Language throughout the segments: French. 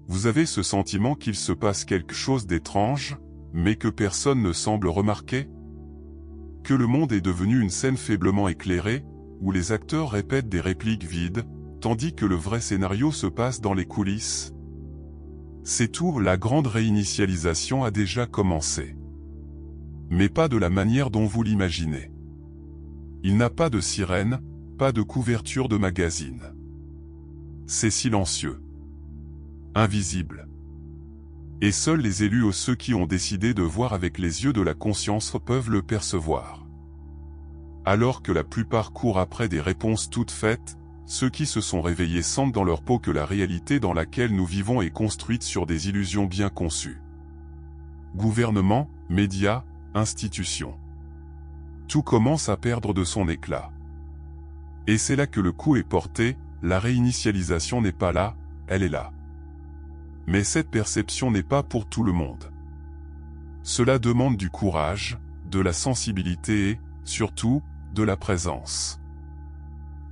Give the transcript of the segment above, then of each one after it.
Vous avez ce sentiment qu'il se passe quelque chose d'étrange, mais que personne ne semble remarquer? Que le monde est devenu une scène faiblement éclairée, où les acteurs répètent des répliques vides, tandis que le vrai scénario se passe dans les coulisses? C'est tout, la grande réinitialisation a déjà commencé. Mais pas de la manière dont vous l'imaginez. Il n'a pas de sirène, pas de couverture de magazine. C'est silencieux. Invisible. Et seuls les élus ou ceux qui ont décidé de voir avec les yeux de la conscience peuvent le percevoir. Alors que la plupart courent après des réponses toutes faites, ceux qui se sont réveillés sentent dans leur peau que la réalité dans laquelle nous vivons est construite sur des illusions bien conçues. Gouvernement, médias, institutions. Tout commence à perdre de son éclat. Et c'est là que le coup est porté, la réinitialisation n'est pas là, elle est là. Mais cette perception n'est pas pour tout le monde. Cela demande du courage, de la sensibilité et, surtout, de la présence.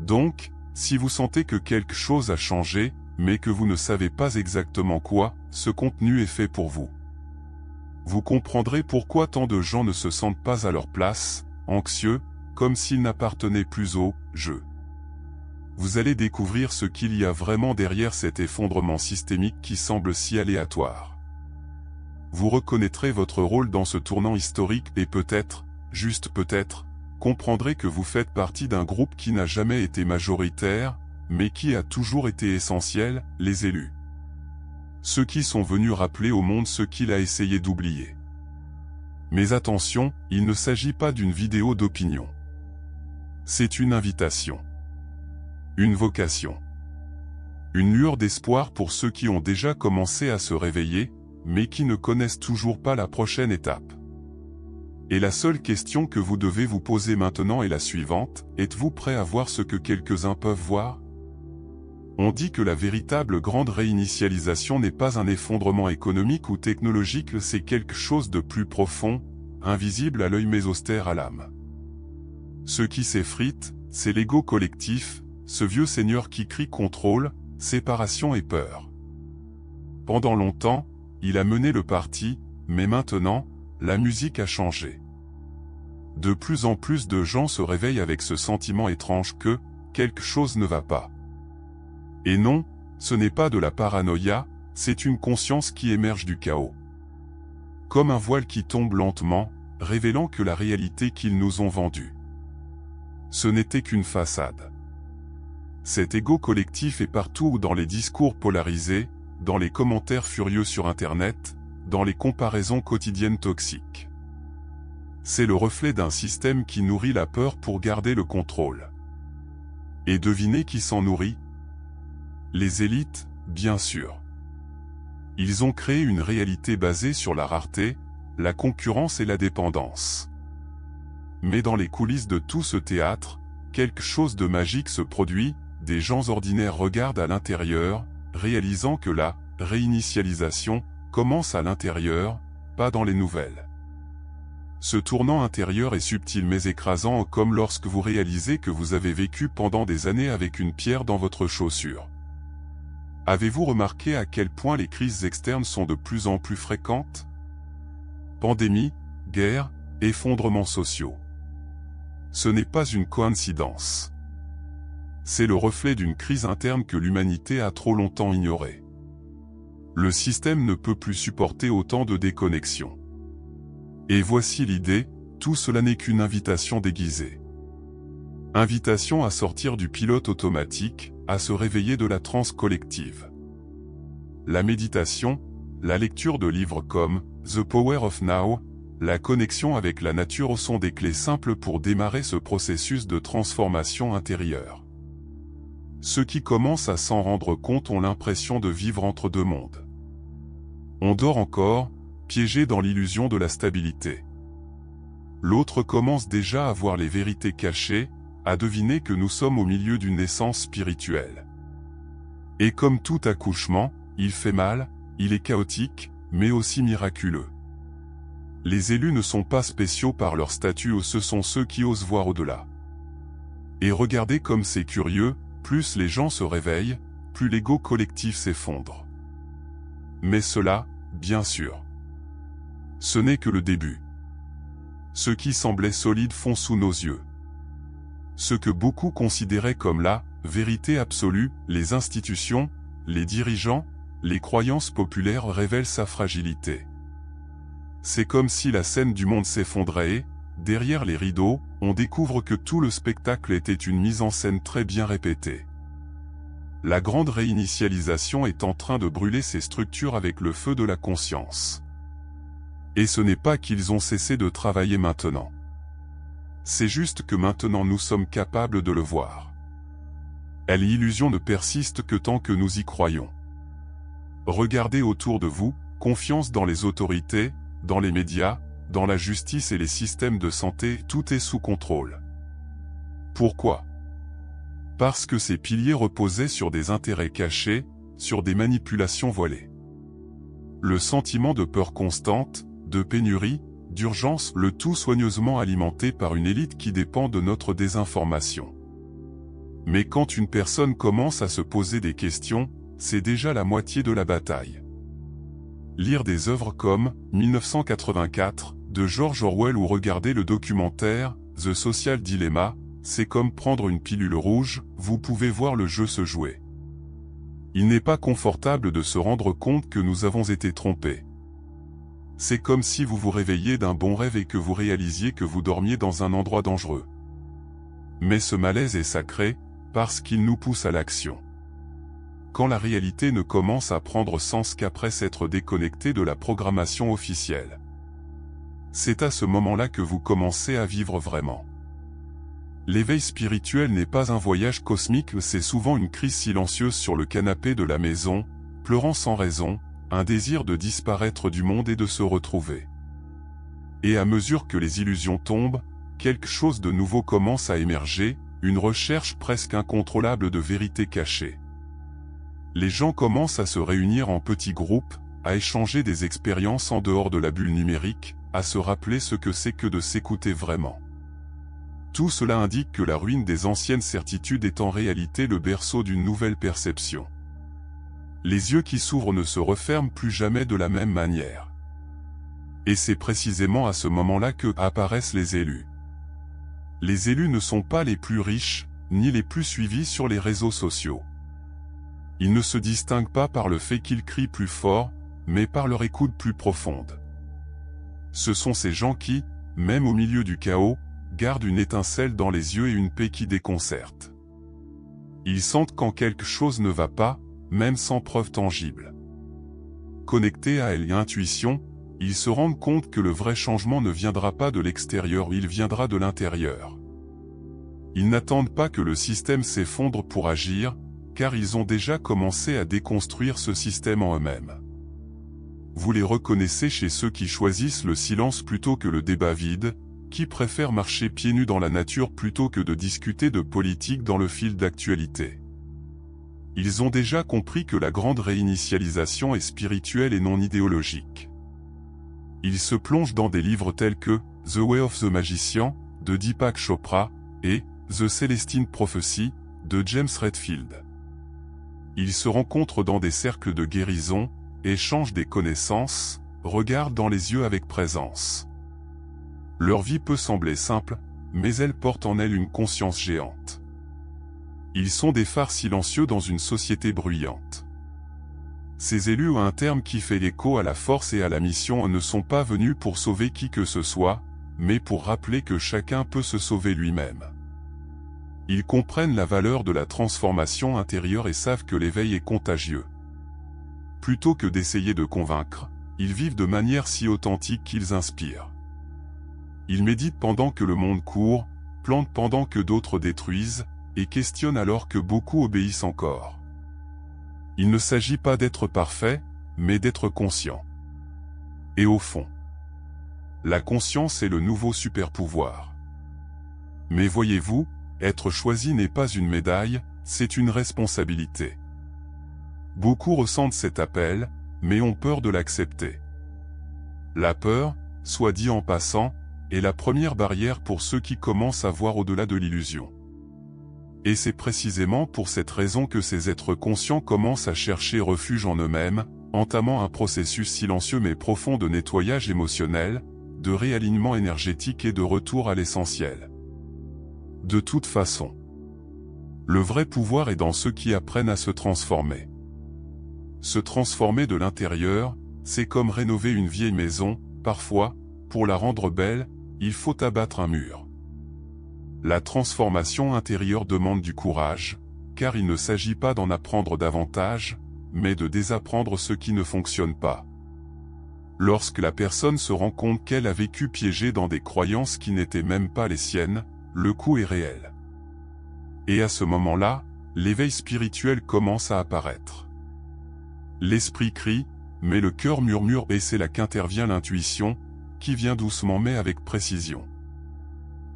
Donc, si vous sentez que quelque chose a changé, mais que vous ne savez pas exactement quoi, ce contenu est fait pour vous. Vous comprendrez pourquoi tant de gens ne se sentent pas à leur place, anxieux, comme s'ils n'appartenaient plus au « je ». Vous allez découvrir ce qu'il y a vraiment derrière cet effondrement systémique qui semble si aléatoire. Vous reconnaîtrez votre rôle dans ce tournant historique et peut-être, juste peut-être, comprendrez que vous faites partie d'un groupe qui n'a jamais été majoritaire, mais qui a toujours été essentiel, les élus. Ceux qui sont venus rappeler au monde ce qu'il a essayé d'oublier. Mais attention, il ne s'agit pas d'une vidéo d'opinion. C'est une invitation. Une vocation. Une lueur d'espoir pour ceux qui ont déjà commencé à se réveiller, mais qui ne connaissent toujours pas la prochaine étape. Et la seule question que vous devez vous poser maintenant est la suivante, êtes-vous prêt à voir ce que quelques-uns peuvent voir? On dit que la véritable grande réinitialisation n'est pas un effondrement économique ou technologique, c'est quelque chose de plus profond, invisible à l'œil mais austère à l'âme. Ce qui s'effrite, c'est l'ego collectif, ce vieux seigneur qui crie contrôle, séparation et peur. Pendant longtemps, il a mené le parti, mais maintenant, la musique a changé. De plus en plus de gens se réveillent avec ce sentiment étrange que, quelque chose ne va pas. Et non, ce n'est pas de la paranoïa, c'est une conscience qui émerge du chaos. Comme un voile qui tombe lentement, révélant que la réalité qu'ils nous ont vendue. Ce n'était qu'une façade. Cet ego collectif est partout dans les discours polarisés, dans les commentaires furieux sur Internet, dans les comparaisons quotidiennes toxiques. C'est le reflet d'un système qui nourrit la peur pour garder le contrôle. Et devinez qui s'en nourrit? Les élites, bien sûr. Ils ont créé une réalité basée sur la rareté, la concurrence et la dépendance. Mais dans les coulisses de tout ce théâtre, quelque chose de magique se produit, des gens ordinaires regardent à l'intérieur, réalisant que la réinitialisation commence à l'intérieur, pas dans les nouvelles. Ce tournant intérieur est subtil mais écrasant comme lorsque vous réalisez que vous avez vécu pendant des années avec une pierre dans votre chaussure. Avez-vous remarqué à quel point les crises externes sont de plus en plus fréquentes? Pandémie, guerre, effondrements sociaux. Ce n'est pas une coïncidence. C'est le reflet d'une crise interne que l'humanité a trop longtemps ignorée. Le système ne peut plus supporter autant de déconnexion. Et voici l'idée, tout cela n'est qu'une invitation déguisée. Invitation à sortir du pilote automatique, à se réveiller de la transe collective. La méditation, la lecture de livres comme The Power of Now, la connexion avec la nature sont des clés simples pour démarrer ce processus de transformation intérieure. Ceux qui commencent à s'en rendre compte ont l'impression de vivre entre deux mondes. On dort encore, piégé dans l'illusion de la stabilité. L'autre commence déjà à voir les vérités cachées, à deviner que nous sommes au milieu d'une naissance spirituelle. Et comme tout accouchement, il fait mal, il est chaotique, mais aussi miraculeux. Les élus ne sont pas spéciaux par leur statut, ce sont ceux qui osent voir au-delà. Et regardez comme c'est curieux, plus les gens se réveillent, plus l'ego collectif s'effondre. Mais cela, bien sûr, ce n'est que le début. Ce qui semblait solide fond sous nos yeux. Ce que beaucoup considéraient comme la vérité absolue, les institutions, les dirigeants, les croyances populaires révèlent sa fragilité. C'est comme si la scène du monde s'effondrait et, derrière les rideaux, on découvre que tout le spectacle était une mise en scène très bien répétée. La grande réinitialisation est en train de brûler ces structures avec le feu de la conscience. Et ce n'est pas qu'ils ont cessé de travailler maintenant. C'est juste que maintenant nous sommes capables de le voir. Et l'illusion ne persiste que tant que nous y croyons. Regardez autour de vous, confiance dans les autorités, dans les médias, dans la justice et les systèmes de santé, tout est sous contrôle. Pourquoi ? Parce que ces piliers reposaient sur des intérêts cachés, sur des manipulations voilées. Le sentiment de peur constante, de pénurie, d'urgence, le tout soigneusement alimenté par une élite qui dépend de notre désinformation. Mais quand une personne commence à se poser des questions, c'est déjà la moitié de la bataille. Lire des œuvres comme 1984 de George Orwell ou regarder le documentaire The Social Dilemma, c'est comme prendre une pilule rouge, vous pouvez voir le jeu se jouer. Il n'est pas confortable de se rendre compte que nous avons été trompés. C'est comme si vous vous réveilliez d'un bon rêve et que vous réalisiez que vous dormiez dans un endroit dangereux. Mais ce malaise est sacré, parce qu'il nous pousse à l'action. Quand la réalité ne commence à prendre sens qu'après s'être déconnecté de la programmation officielle. C'est à ce moment-là que vous commencez à vivre vraiment. L'éveil spirituel n'est pas un voyage cosmique, c'est souvent une crise silencieuse sur le canapé de la maison, pleurant sans raison, un désir de disparaître du monde et de se retrouver. Et à mesure que les illusions tombent, quelque chose de nouveau commence à émerger, une recherche presque incontrôlable de vérité cachée. Les gens commencent à se réunir en petits groupes, à échanger des expériences en dehors de la bulle numérique, à se rappeler ce que c'est que de s'écouter vraiment. Tout cela indique que la ruine des anciennes certitudes est en réalité le berceau d'une nouvelle perception. Les yeux qui s'ouvrent ne se referment plus jamais de la même manière. Et c'est précisément à ce moment-là que apparaissent les élus. Les élus ne sont pas les plus riches, ni les plus suivis sur les réseaux sociaux. Ils ne se distinguent pas par le fait qu'ils crient plus fort, mais par leur écoute plus profonde. Ce sont ces gens qui, même au milieu du chaos, gardent une étincelle dans les yeux et une paix qui déconcerte. Ils sentent quand quelque chose ne va pas, même sans preuve tangible. Connectés à l'intuition, ils se rendent compte que le vrai changement ne viendra pas de l'extérieur, il viendra de l'intérieur. Ils n'attendent pas que le système s'effondre pour agir, car ils ont déjà commencé à déconstruire ce système en eux-mêmes. Vous les reconnaissez chez ceux qui choisissent le silence plutôt que le débat vide, qui préfèrent marcher pieds nus dans la nature plutôt que de discuter de politique dans le fil d'actualité. Ils ont déjà compris que la grande réinitialisation est spirituelle et non idéologique. Ils se plongent dans des livres tels que The Way of the Magician, de Deepak Chopra, et The Celestine Prophecy, de James Redfield. Ils se rencontrent dans des cercles de guérison, échangent des connaissances, regardent dans les yeux avec présence. Leur vie peut sembler simple, mais elle porte en elle une conscience géante. Ils sont des phares silencieux dans une société bruyante. Ces élus ont un terme qui fait écho à la force et à la mission, ne sont pas venus pour sauver qui que ce soit, mais pour rappeler que chacun peut se sauver lui-même. Ils comprennent la valeur de la transformation intérieure et savent que l'éveil est contagieux. Plutôt que d'essayer de convaincre, ils vivent de manière si authentique qu'ils inspirent. Ils méditent pendant que le monde court, plantent pendant que d'autres détruisent, et questionnent alors que beaucoup obéissent encore. Il ne s'agit pas d'être parfait, mais d'être conscient. Et au fond, la conscience est le nouveau super-pouvoir. Mais voyez-vous, être choisi n'est pas une médaille, c'est une responsabilité. Beaucoup ressentent cet appel, mais ont peur de l'accepter. La peur, soit dit en passant, est la première barrière pour ceux qui commencent à voir au-delà de l'illusion. Et c'est précisément pour cette raison que ces êtres conscients commencent à chercher refuge en eux-mêmes, entamant un processus silencieux mais profond de nettoyage émotionnel, de réalignement énergétique et de retour à l'essentiel. De toute façon, le vrai pouvoir est dans ceux qui apprennent à se transformer. Se transformer de l'intérieur, c'est comme rénover une vieille maison, parfois, pour la rendre belle, il faut abattre un mur. La transformation intérieure demande du courage, car il ne s'agit pas d'en apprendre davantage, mais de désapprendre ce qui ne fonctionne pas. Lorsque la personne se rend compte qu'elle a vécu piégée dans des croyances qui n'étaient même pas les siennes, le coup est réel. Et à ce moment-là, l'éveil spirituel commence à apparaître. L'esprit crie, mais le cœur murmure et c'est là qu'intervient l'intuition, qui vient doucement mais avec précision.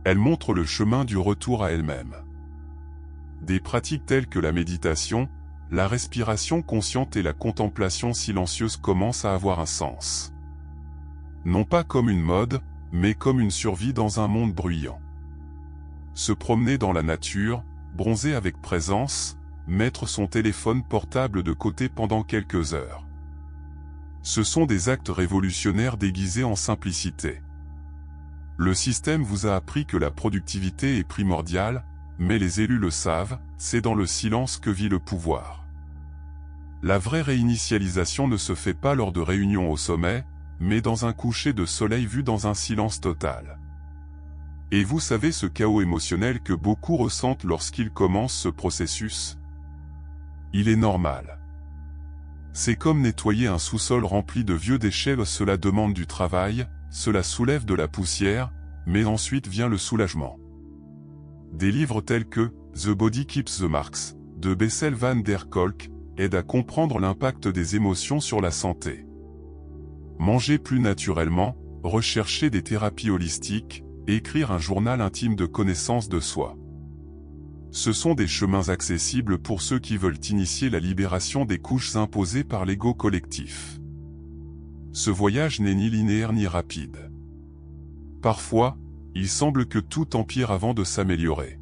Elle montre le chemin du retour à elle-même. Des pratiques telles que la méditation, la respiration consciente et la contemplation silencieuse commencent à avoir un sens. Non pas comme une mode, mais comme une survie dans un monde bruyant. Se promener dans la nature, bronzer avec présence, mettre son téléphone portable de côté pendant quelques heures. Ce sont des actes révolutionnaires déguisés en simplicité. Le système vous a appris que la productivité est primordiale, mais les élus le savent, c'est dans le silence que vit le pouvoir. La vraie réinitialisation ne se fait pas lors de réunions au sommet, mais dans un coucher de soleil vu dans un silence total. Et vous savez ce chaos émotionnel que beaucoup ressentent lorsqu'ils commencent ce processus? Il est normal. C'est comme nettoyer un sous-sol rempli de vieux déchets, cela demande du travail, cela soulève de la poussière, mais ensuite vient le soulagement. Des livres tels que « The Body Keeps the Marks » de Bessel van der Kolk aident à comprendre l'impact des émotions sur la santé. Manger plus naturellement, rechercher des thérapies holistiques, écrire un journal intime de connaissance de soi. Ce sont des chemins accessibles pour ceux qui veulent initier la libération des couches imposées par l'ego collectif. Ce voyage n'est ni linéaire ni rapide. Parfois, il semble que tout empire avant de s'améliorer.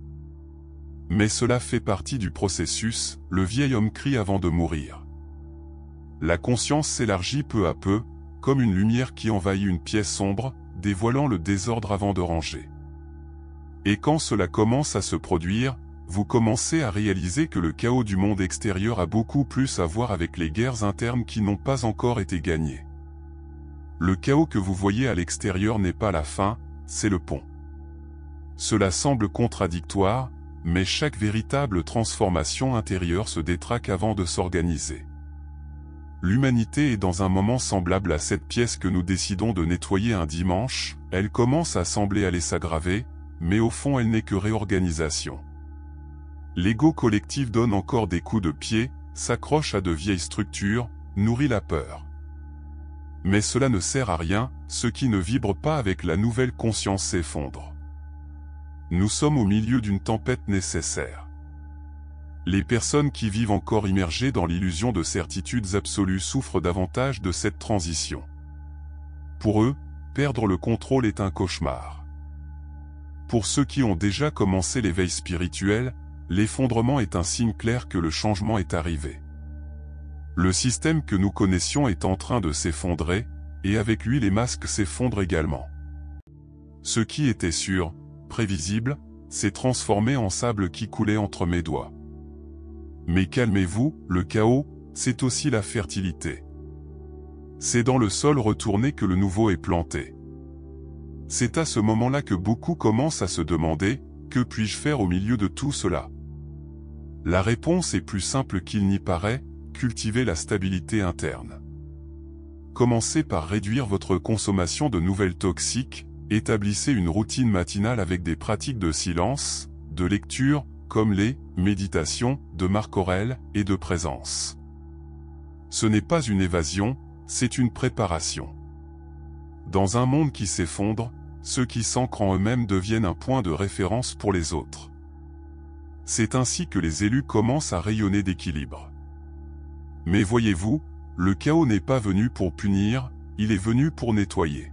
Mais cela fait partie du processus, le vieil homme crie avant de mourir. La conscience s'élargit peu à peu, comme une lumière qui envahit une pièce sombre, dévoilant le désordre avant de ranger. Et quand cela commence à se produire, vous commencez à réaliser que le chaos du monde extérieur a beaucoup plus à voir avec les guerres internes qui n'ont pas encore été gagnées. Le chaos que vous voyez à l'extérieur n'est pas la fin, c'est le pont. Cela semble contradictoire, mais chaque véritable transformation intérieure se détraque avant de s'organiser. L'humanité est dans un moment semblable à cette pièce que nous décidons de nettoyer un dimanche, elle commence à sembler aller s'aggraver, mais au fond elle n'est que réorganisation. L'ego collectif donne encore des coups de pied, s'accroche à de vieilles structures, nourrit la peur. Mais cela ne sert à rien, ce qui ne vibre pas avec la nouvelle conscience s'effondre. Nous sommes au milieu d'une tempête nécessaire. Les personnes qui vivent encore immergées dans l'illusion de certitudes absolues souffrent davantage de cette transition. Pour eux, perdre le contrôle est un cauchemar. Pour ceux qui ont déjà commencé l'éveil spirituel, l'effondrement est un signe clair que le changement est arrivé. Le système que nous connaissions est en train de s'effondrer, et avec lui les masques s'effondrent également. Ce qui était sûr, prévisible, s'est transformé en sable qui coulait entre mes doigts. Mais calmez-vous, le chaos, c'est aussi la fertilité. C'est dans le sol retourné que le nouveau est planté. C'est à ce moment-là que beaucoup commencent à se demander, que puis-je faire au milieu de tout cela? La réponse est plus simple qu'il n'y paraît, cultiver la stabilité interne. Commencez par réduire votre consommation de nouvelles toxiques, établissez une routine matinale avec des pratiques de silence, de lecture, comme les méditations de Marc Aurèle et de présence. Ce n'est pas une évasion, c'est une préparation. Dans un monde qui s'effondre, ceux qui s'ancrent en eux-mêmes deviennent un point de référence pour les autres. C'est ainsi que les élus commencent à rayonner d'équilibre. Mais voyez-vous, le chaos n'est pas venu pour punir, il est venu pour nettoyer.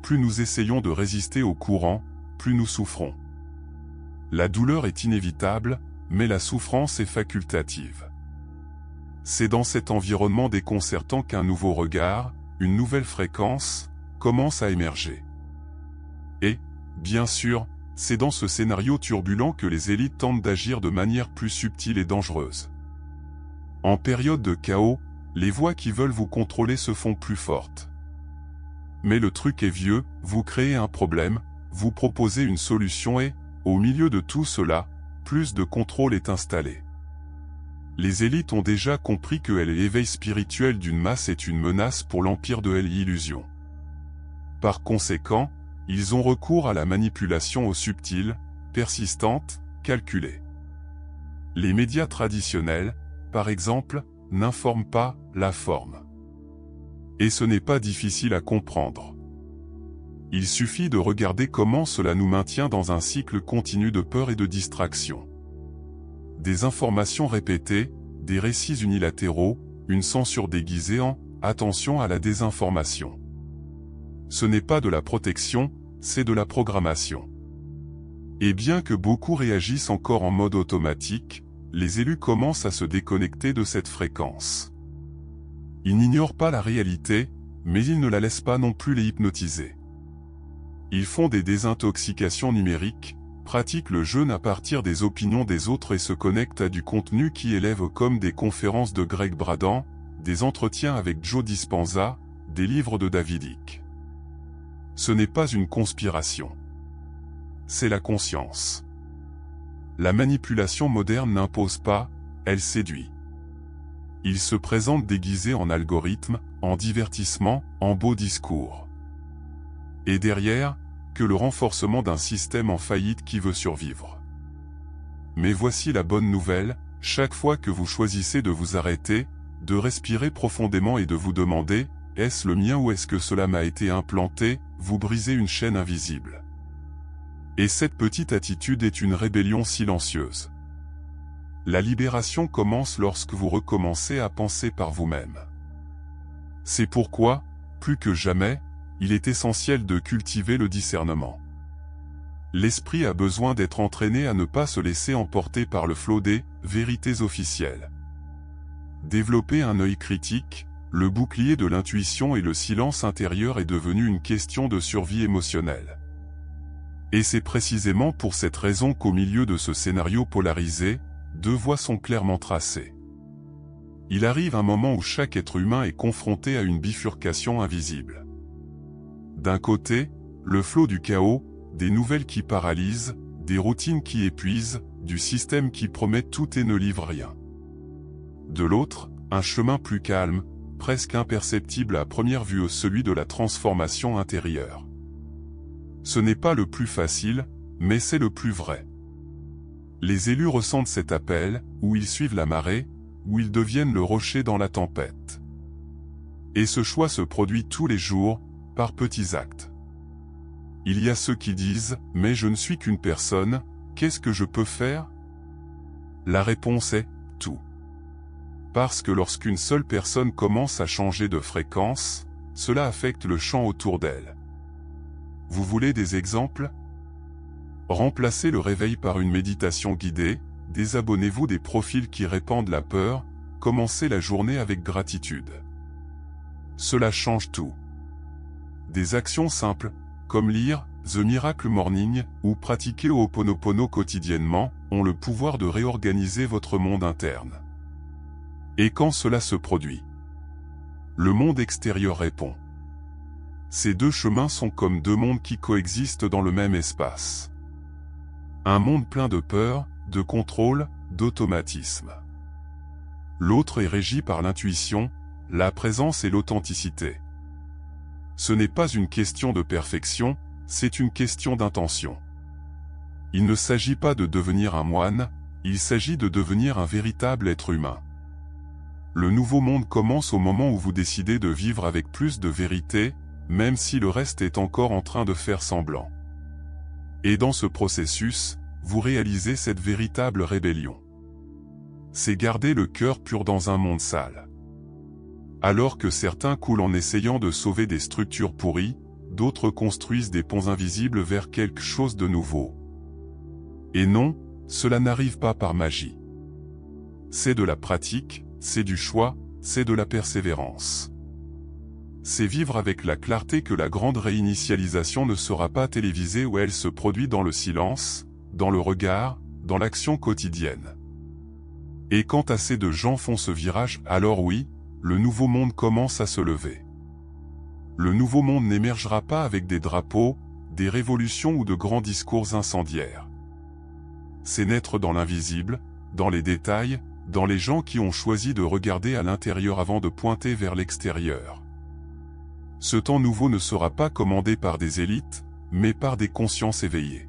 Plus nous essayons de résister au courant, plus nous souffrons. La douleur est inévitable, mais la souffrance est facultative. c'est dans cet environnement déconcertant qu'un nouveau regard, une nouvelle fréquence, commence à émerger. Et, bien sûr, c'est dans ce scénario turbulent que les élites tentent d'agir de manière plus subtile et dangereuse. En période de chaos, les voix qui veulent vous contrôler se font plus fortes. Mais le truc est vieux, vous créez un problème, vous proposez une solution et, au milieu de tout cela, plus de contrôle est installé. Les élites ont déjà compris que l'éveil spirituel d'une masse est une menace pour l'empire de l'illusion. Par conséquent, ils ont recours à la manipulation au subtil, persistante, calculée. Les médias traditionnels, par exemple, n'informent pas la forme. Et ce n'est pas difficile à comprendre. Il suffit de regarder comment cela nous maintient dans un cycle continu de peur et de distraction. Des informations répétées, des récits unilatéraux, une censure déguisée en « attention à la désinformation ». Ce n'est pas de la protection, c'est de la programmation. Et bien que beaucoup réagissent encore en mode automatique, les élus commencent à se déconnecter de cette fréquence. Ils n'ignorent pas la réalité, mais ils ne la laissent pas non plus les hypnotiser. Ils font des désintoxications numériques, pratiquent le jeûne à partir des opinions des autres et se connectent à du contenu qui élève comme des conférences de Greg Braden, des entretiens avec Joe Dispenza, des livres de David Icke. Ce n'est pas une conspiration. C'est la conscience. La manipulation moderne n'impose pas, elle séduit. Il se présente déguisé en algorithme, en divertissement, en beau discours. Et derrière, que le renforcement d'un système en faillite qui veut survivre. Mais voici la bonne nouvelle, chaque fois que vous choisissez de vous arrêter, de respirer profondément et de vous demander « Est-ce le mien ou est-ce que cela m'a été implanté ?» vous brisez une chaîne invisible. Et cette petite attitude est une rébellion silencieuse. La libération commence lorsque vous recommencez à penser par vous-même. C'est pourquoi, plus que jamais, il est essentiel de cultiver le discernement. L'esprit a besoin d'être entraîné à ne pas se laisser emporter par le flot des vérités officielles. Développer un œil critique, le bouclier de l'intuition et le silence intérieur est devenu une question de survie émotionnelle. Et c'est précisément pour cette raison qu'au milieu de ce scénario polarisé, deux voies sont clairement tracées. Il arrive un moment où chaque être humain est confronté à une bifurcation invisible. D'un côté, le flot du chaos, des nouvelles qui paralysent, des routines qui épuisent, du système qui promet tout et ne livre rien. De l'autre, un chemin plus calme, presque imperceptible à première vue, celui de la transformation intérieure. Ce n'est pas le plus facile, mais c'est le plus vrai. Les élus ressentent cet appel, où ils suivent la marée, où ils deviennent le rocher dans la tempête. Et ce choix se produit tous les jours, par petits actes. Il y a ceux qui disent « Mais je ne suis qu'une personne, qu'est-ce que je peux faire ?» La réponse est « Tout ». Parce que lorsqu'une seule personne commence à changer de fréquence, cela affecte le champ autour d'elle. Vous voulez des exemples? Remplacez le réveil par une méditation guidée, désabonnez-vous des profils qui répandent la peur, commencez la journée avec gratitude. Cela change tout. Des actions simples, comme lire The Miracle Morning ou pratiquer Ho'oponopono quotidiennement, ont le pouvoir de réorganiser votre monde interne. Et quand cela se produit, le monde extérieur répond. Ces deux chemins sont comme deux mondes qui coexistent dans le même espace. Un monde plein de peur, de contrôle, d'automatisme. L'autre est régi par l'intuition, la présence et l'authenticité. Ce n'est pas une question de perfection, c'est une question d'intention. Il ne s'agit pas de devenir un moine, il s'agit de devenir un véritable être humain. Le nouveau monde commence au moment où vous décidez de vivre avec plus de vérité, même si le reste est encore en train de faire semblant. Et dans ce processus, vous réalisez cette véritable rébellion. C'est garder le cœur pur dans un monde sale. Alors que certains coulent en essayant de sauver des structures pourries, d'autres construisent des ponts invisibles vers quelque chose de nouveau. Et non, cela n'arrive pas par magie. C'est de la pratique, c'est du choix, c'est de la persévérance. C'est vivre avec la clarté que la grande réinitialisation ne sera pas télévisée où elle se produit dans le silence, dans le regard, dans l'action quotidienne. Et quand assez de gens font ce virage, alors oui, le nouveau monde commence à se lever. Le nouveau monde n'émergera pas avec des drapeaux, des révolutions ou de grands discours incendiaires. C'est naître dans l'invisible, dans les détails, dans les gens qui ont choisi de regarder à l'intérieur avant de pointer vers l'extérieur. Ce temps nouveau ne sera pas commandé par des élites, mais par des consciences éveillées.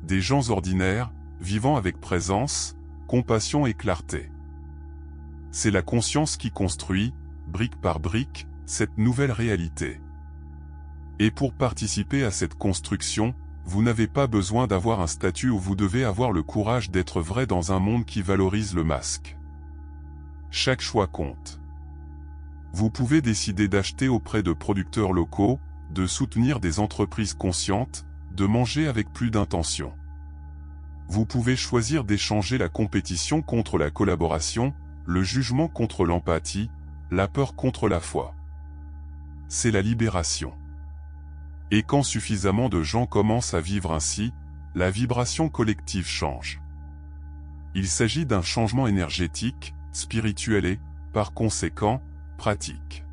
Des gens ordinaires, vivant avec présence, compassion et clarté. C'est la conscience qui construit, brique par brique, cette nouvelle réalité. Et pour participer à cette construction, vous n'avez pas besoin d'avoir un statut où vous devez avoir le courage d'être vrai dans un monde qui valorise le masque. Chaque choix compte. Vous pouvez décider d'acheter auprès de producteurs locaux, de soutenir des entreprises conscientes, de manger avec plus d'intention. Vous pouvez choisir d'échanger la compétition contre la collaboration, le jugement contre l'empathie, la peur contre la foi. C'est la libération. Et quand suffisamment de gens commencent à vivre ainsi, la vibration collective change. Il s'agit d'un changement énergétique, spirituel et, par conséquent, pratique.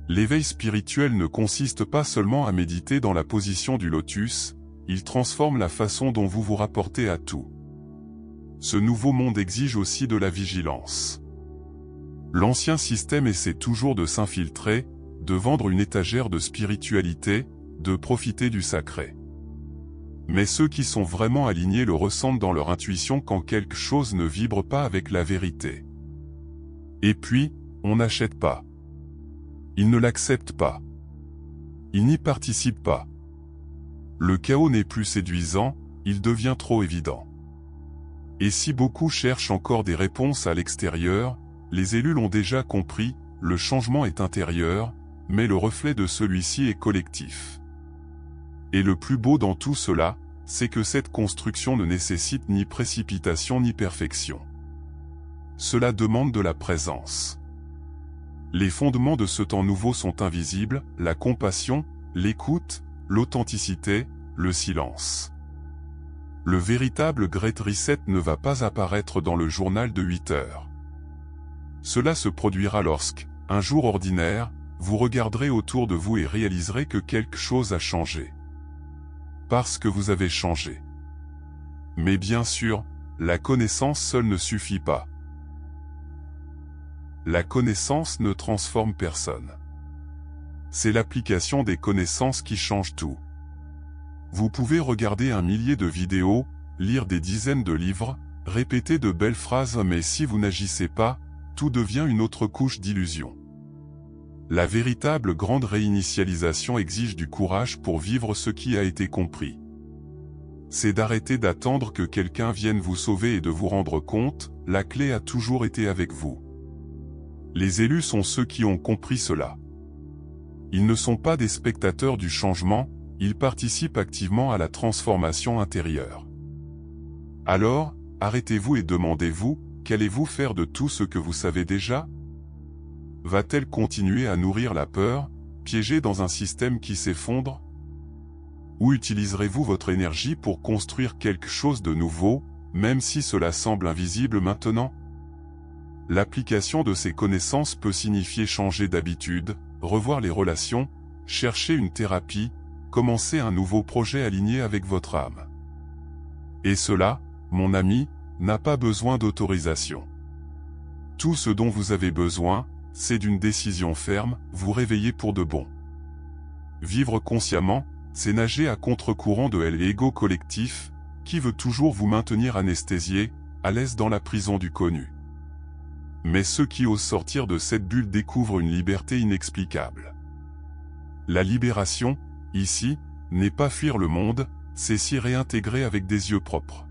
L'éveil spirituel ne consiste pas seulement à méditer dans la position du lotus, il transforme la façon dont vous vous rapportez à tout. Ce nouveau monde exige aussi de la vigilance. L'ancien système essaie toujours de s'infiltrer, de vendre une étagère de spiritualité, de profiter du sacré. Mais ceux qui sont vraiment alignés le ressentent dans leur intuition quand quelque chose ne vibre pas avec la vérité. Et puis, on n'achète pas. Ils ne l'acceptent pas. Ils n'y participent pas. Le chaos n'est plus séduisant, il devient trop évident. Et si beaucoup cherchent encore des réponses à l'extérieur, les élus l'ont déjà compris, le changement est intérieur, mais le reflet de celui-ci est collectif. Et le plus beau dans tout cela, c'est que cette construction ne nécessite ni précipitation ni perfection. Cela demande de la présence. Les fondements de ce temps nouveau sont invisibles, la compassion, l'écoute, l'authenticité, le silence. Le véritable Great Reset ne va pas apparaître dans le journal de 8 heures. Cela se produira lorsque, un jour ordinaire, vous regarderez autour de vous et réaliserez que quelque chose a changé. Parce que vous avez changé. Mais bien sûr, la connaissance seule ne suffit pas. La connaissance ne transforme personne. C'est l'application des connaissances qui change tout. Vous pouvez regarder 1 millier de vidéos, lire des dizaines de livres, répéter de belles phrases, mais si vous n'agissez pas, tout devient une autre couche d'illusion. La véritable grande réinitialisation exige du courage pour vivre ce qui a été compris. C'est d'arrêter d'attendre que quelqu'un vienne vous sauver et de vous rendre compte, la clé a toujours été avec vous. Les élus sont ceux qui ont compris cela. Ils ne sont pas des spectateurs du changement, ils participent activement à la transformation intérieure. Alors, arrêtez-vous et demandez-vous, qu'allez-vous faire de tout ce que vous savez déjà ? Va-t-elle continuer à nourrir la peur, piégée dans un système qui s'effondre ? Ou utiliserez-vous votre énergie pour construire quelque chose de nouveau, même si cela semble invisible maintenant ? L'application de ces connaissances peut signifier changer d'habitude, revoir les relations, chercher une thérapie, commencer un nouveau projet aligné avec votre âme. Et cela, mon ami, n'a pas besoin d'autorisation. Tout ce dont vous avez besoin, c'est d'une décision ferme, vous réveiller pour de bon. Vivre consciemment, c'est nager à contre-courant de l'ego collectif, qui veut toujours vous maintenir anesthésié, à l'aise dans la prison du connu. Mais ceux qui osent sortir de cette bulle découvrent une liberté inexplicable. La libération, ici, n'est pas fuir le monde, c'est s'y réintégrer avec des yeux propres.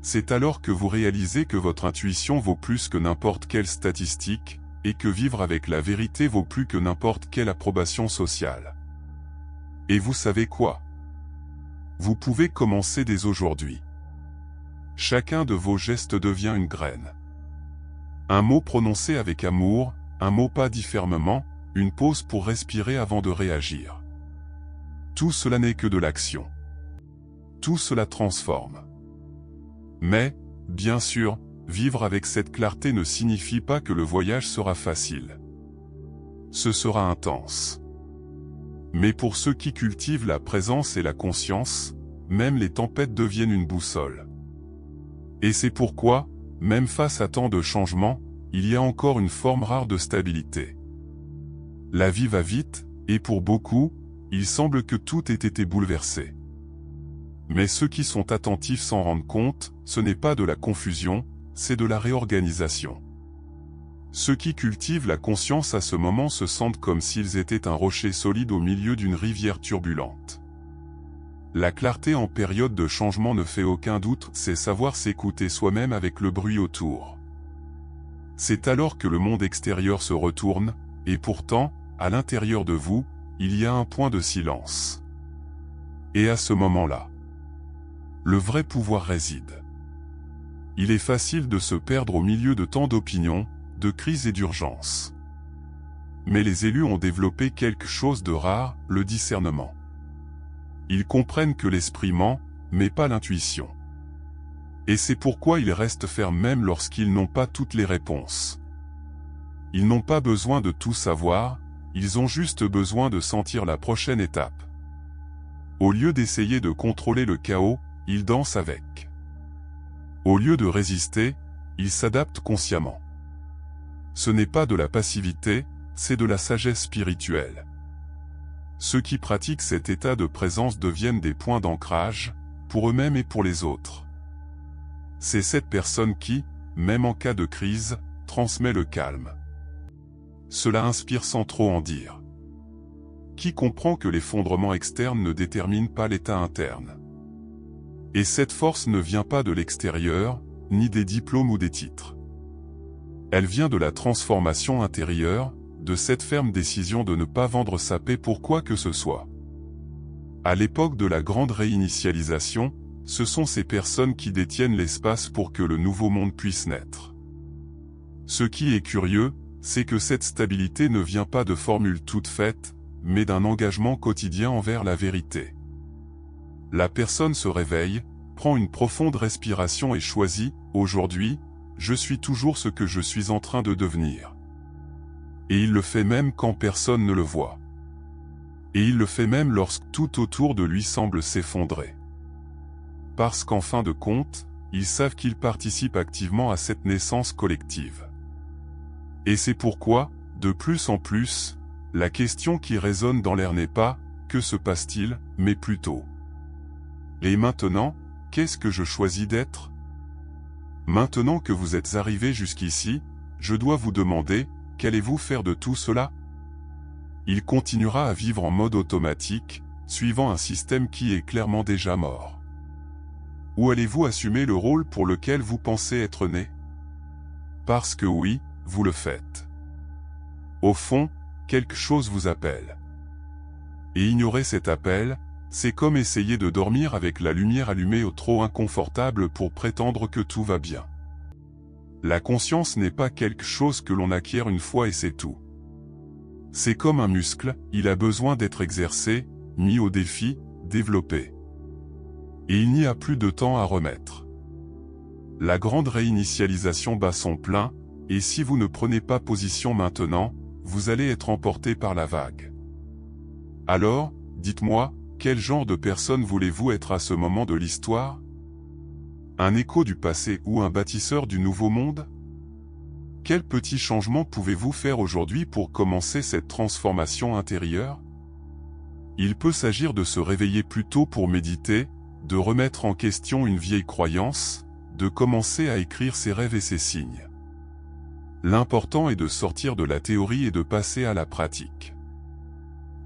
C'est alors que vous réalisez que votre intuition vaut plus que n'importe quelle statistique, et que vivre avec la vérité vaut plus que n'importe quelle approbation sociale. Et vous savez quoi ? Vous pouvez commencer dès aujourd'hui. Chacun de vos gestes devient une graine. Un mot prononcé avec amour, un mot pas dit fermement, une pause pour respirer avant de réagir. Tout cela n'est que de l'action. Tout cela transforme. Mais, bien sûr, vivre avec cette clarté ne signifie pas que le voyage sera facile. Ce sera intense. Mais pour ceux qui cultivent la présence et la conscience, même les tempêtes deviennent une boussole. Et c'est pourquoi, même face à tant de changements, il y a encore une forme rare de stabilité. La vie va vite, et pour beaucoup, il semble que tout ait été bouleversé. Mais ceux qui sont attentifs s'en rendent compte, ce n'est pas de la confusion, c'est de la réorganisation. Ceux qui cultivent la conscience à ce moment se sentent comme s'ils étaient un rocher solide au milieu d'une rivière turbulente. La clarté en période de changement ne fait aucun doute, c'est savoir s'écouter soi-même avec le bruit autour. C'est alors que le monde extérieur se retourne, et pourtant, à l'intérieur de vous, il y a un point de silence. Et à ce moment-là, le vrai pouvoir réside. Il est facile de se perdre au milieu de tant d'opinions, de crises et d'urgences. Mais les élus ont développé quelque chose de rare, le discernement. Ils comprennent que l'esprit ment, mais pas l'intuition. Et c'est pourquoi ils restent fermes même lorsqu'ils n'ont pas toutes les réponses. Ils n'ont pas besoin de tout savoir, ils ont juste besoin de sentir la prochaine étape. Au lieu d'essayer de contrôler le chaos, ils dansent avec. Au lieu de résister, ils s'adaptent consciemment. Ce n'est pas de la passivité, c'est de la sagesse spirituelle. Ceux qui pratiquent cet état de présence deviennent des points d'ancrage, pour eux-mêmes et pour les autres. C'est cette personne qui, même en cas de crise, transmet le calme. Cela inspire sans trop en dire. Qui comprend que l'effondrement externe ne détermine pas l'état interne. Et cette force ne vient pas de l'extérieur, ni des diplômes ou des titres. Elle vient de la transformation intérieure, de cette ferme décision de ne pas vendre sa paix pour quoi que ce soit. À l'époque de la grande réinitialisation, ce sont ces personnes qui détiennent l'espace pour que le nouveau monde puisse naître. Ce qui est curieux, c'est que cette stabilité ne vient pas de formules toutes faites, mais d'un engagement quotidien envers la vérité. La personne se réveille, prend une profonde respiration et choisit, aujourd'hui, je suis toujours ce que je suis en train de devenir. Et il le fait même quand personne ne le voit. Et il le fait même lorsque tout autour de lui semble s'effondrer. Parce qu'en fin de compte, ils savent qu'ils participent activement à cette naissance collective. Et c'est pourquoi, de plus en plus, la question qui résonne dans l'air n'est pas « que se passe-t-il ?», mais plutôt « et maintenant, qu'est-ce que je choisis d'être ?» Maintenant que vous êtes arrivé jusqu'ici, je dois vous demander, qu'allez-vous faire de tout cela? Il continuera à vivre en mode automatique, suivant un système qui est clairement déjà mort. Ou allez-vous assumer le rôle pour lequel vous pensez être né? Parce que oui, vous le faites. Au fond, quelque chose vous appelle. Et ignorer cet appel, c'est comme essayer de dormir avec la lumière allumée ou trop inconfortable pour prétendre que tout va bien. La conscience n'est pas quelque chose que l'on acquiert une fois et c'est tout. C'est comme un muscle, il a besoin d'être exercé, mis au défi, développé. Et il n'y a plus de temps à remettre. La grande réinitialisation bat son plein, et si vous ne prenez pas position maintenant, vous allez être emporté par la vague. Alors, dites-moi, quel genre de personne voulez-vous être à ce moment de l'histoire? Un écho du passé ou un bâtisseur du nouveau monde? Quel petit changement pouvez-vous faire aujourd'hui pour commencer cette transformation intérieure? Il peut s'agir de se réveiller plus tôt pour méditer, de remettre en question une vieille croyance, de commencer à écrire ses rêves et ses signes. L'important est de sortir de la théorie et de passer à la pratique.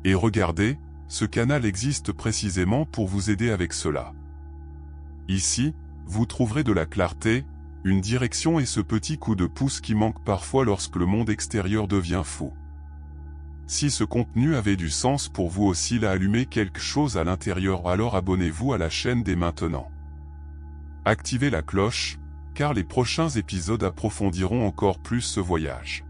Et regardez, ce canal existe précisément pour vous aider avec cela. Ici, vous trouverez de la clarté, une direction et ce petit coup de pouce qui manque parfois lorsque le monde extérieur devient fou. Si ce contenu avait du sens pour vous aussi, il a allumé quelque chose à l'intérieur, alors abonnez-vous à la chaîne dès maintenant. Activez la cloche, car les prochains épisodes approfondiront encore plus ce voyage.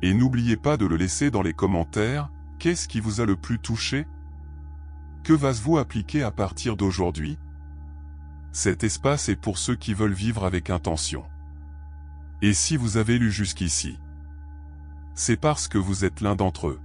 Et n'oubliez pas de le laisser dans les commentaires, qu'est-ce qui vous a le plus touché? Que vas-vous appliquer à partir d'aujourd'hui? Cet espace est pour ceux qui veulent vivre avec intention. Et si vous avez lu jusqu'ici, c'est parce que vous êtes l'un d'entre eux.